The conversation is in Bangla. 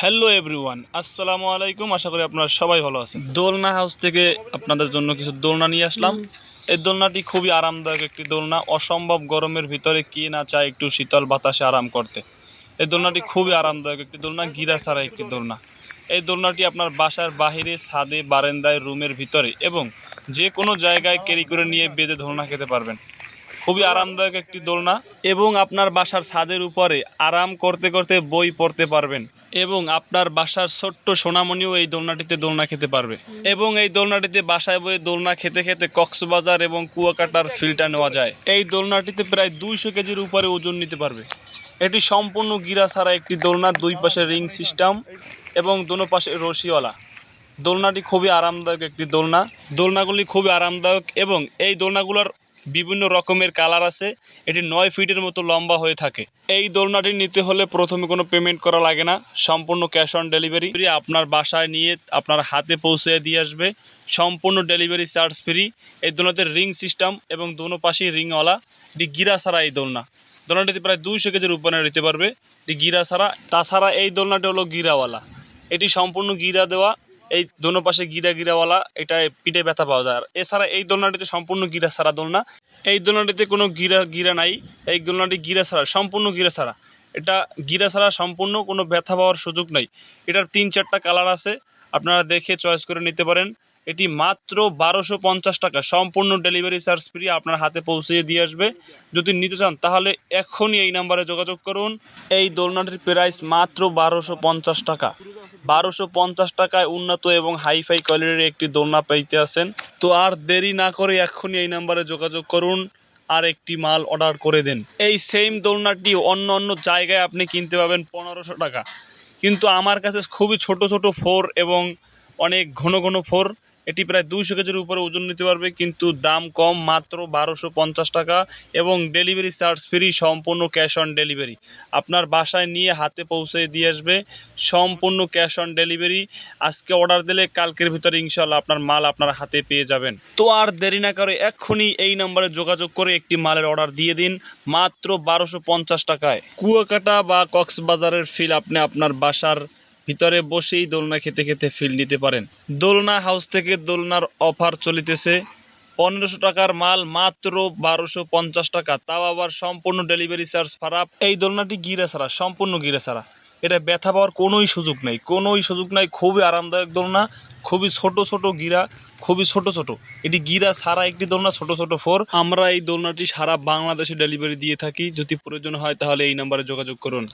হ্যালো এভরিওয়ান, আসসালামু আলাইকুম। আশা করি আপনারা সবাই ভালো আছেন। দোলনা হাউস থেকে আপনাদের জন্য কিছু দোলনা নিয়ে আসলাম। এই দোলনাটি খুবই আরামদায়ক একটি দোলনা। অসম্ভব গরমের ভিতরে কে না চায় একটু শীতল বাতাসে আরাম করতে। এই দোলনাটি খুবই আরামদায়ক একটি দোলনা, গিরা ছাড়া একটি দোলনা। এই দোলনাটি আপনার বাসার বাহিরে, ছাদে, বারান্দায়, রুমের ভিতরে এবং যে কোনো জায়গায় ক্যারি করে নিয়ে বেঁধে দোলনা খেতে পারবেন। খুবই আরামদায়ক একটি দোলনা এবং আপনার বাসার ছাদের উপরে আরাম করতে করতে বই পড়তে পারবেন এবং আপনার বাসার ছোট্ট সোনামণিও এই দোলনাটিতে দোলনা খেতে পারবে এবং এই দোলনাটিতে বাসায় বয়ে দোলনা খেতে খেতে কক্সবাজার এবং কুয়াকাটার ফিলটা নেওয়া যায়। এই দোলনাটিতে প্রায় 200 কেজির উপরে ওজন নিতে পারবে। এটি সম্পূর্ণ গিরা ছাড়া একটি দোলনা, দুই পাশে রিং সিস্টেম এবং দোনো পাশে রশিওয়ালা। দোলনাটি খুবই আরামদায়ক একটি দোলনা। দোলনাগুলি খুবই আরামদায়ক এবং এই দোলনাগুলোর বিভিন্ন রকমের কালার আছে। এটি 9 ফিটের মতো লম্বা হয়ে থাকে। এই দোলনাটি নিতে হলে প্রথমে কোনো পেমেন্ট করা লাগে না, সম্পূর্ণ ক্যাশ অন ডেলিভারি। আপনার বাসায় নিয়ে আপনার হাতে পৌঁছে দিয়ে আসবে, সম্পূর্ণ ডেলিভারি চার্জ ফ্রি। এই দোলনাতে রিং সিস্টেম এবং দোনো পাশেই রিংওয়ালা। এটি গিরা ছাড়া এই দোলনা। দোলনাটিতে প্রায় 200 কেজির উপরে নিতে পারবে, এটি গিরা ছাড়া। তাছাড়া এই দোলনাটি হলো গিরাওয়ালা। এটি সম্পূর্ণ গিরা দেওয়া, এই দোনো পাশে গিরাওয়ালা। এটা পিঠে ব্যথা পাওয়া যায়। আর এছাড়া এই দোলনাটিতে সম্পূর্ণ গিরা ছাড়া দোলনা। এই দোলনাটিতে কোনো গিরা নাই। এই দোলনাটি গিরা ছাড়া, সম্পূর্ণ গিরা ছাড়া। এটা গিরা ছাড়া সম্পূর্ণ, কোনো ব্যথা পাওয়ার সুযোগ নাই। এটার 3-4টা কালার আছে, আপনারা দেখে চয়েস করে নিতে পারেন। এটি মাত্র 1250 টাকা, সম্পূর্ণ ডেলিভারি চার্জ ফ্রি, আপনার হাতে পৌঁছে দিয়ে আসবে। যদি নিতে চান তাহলে এখনই এই নাম্বারে যোগাযোগ করুন। এই দোলনাটির প্রাইস মাত্র 1250 টাকা। 1250 টাকায় উন্নত এবং হাইফাই কোয়ালিটির একটি দোলনা পাইতে আছেন। তো আর দেরি না করে এখনই এই নাম্বারে যোগাযোগ করুন আর একটি মাল অর্ডার করে দেন। এই সেম দোলনাটি অন্য অন্য জায়গায় আপনি কিনতে পাবেন 1500 টাকা, কিন্তু আমার কাছে খুবই ছোট ছোট ফোর এবং অনেক ঘন ঘন ফোর। এটি প্রায় 200 কেজির উপরে ওজন নিতে পারবে, কিন্তু দাম কম, মাত্র 1250 টাকা এবং ডেলিভারি চার্জ ফ্রি, সম্পূর্ণ ক্যাশ অন ডেলিভারি। আপনার বাসায় নিয়ে হাতে পৌঁছে দিয়ে আসবে, সম্পূর্ণ ক্যাশ অন ডেলিভারি। আজকে অর্ডার দিলে কালকের ভিতরে ইনশাল্লাহ আপনার মাল আপনার হাতে পেয়ে যাবেন। তো আর দেরি না করে এক্ষুনি এই নম্বরে যোগাযোগ করে একটি মালের অর্ডার দিয়ে দিন মাত্র 1250 টাকায়। কুয়াকাটা বা কক্সবাজারের ফিল আপনি আপনার বাসার ভিতরে বসেই দোলনা খেতে খেতে ফিল নিতে পারেন। দোলনা হাউস থেকে দোলনার অফার চলিতেছে। 1500 টাকার মাল মাত্র 1250 টাকা, তাও আবার সম্পূর্ণ ডেলিভারি চার্জ ফারাপ। এই দোলনাটি গিরা ছাড়া, সম্পূর্ণ গিরা ছাড়া। এটা ব্যথা পাওয়ার কোনোই সুযোগ নাই, কোনোই সুযোগ নাই। খুবই আরামদায়ক দোলনা, খুবই ছোট ছোট গিরা, খুবই ছোট ছোট। এটি গিরা ছাড়া একটি দোলনা, ছোট ছোট ফোর। আমরা এই দোলনাটি সারা বাংলাদেশে ডেলিভারি দিয়ে থাকি। যদি প্রয়োজন হয় তাহলে এই নাম্বারে যোগাযোগ করুন।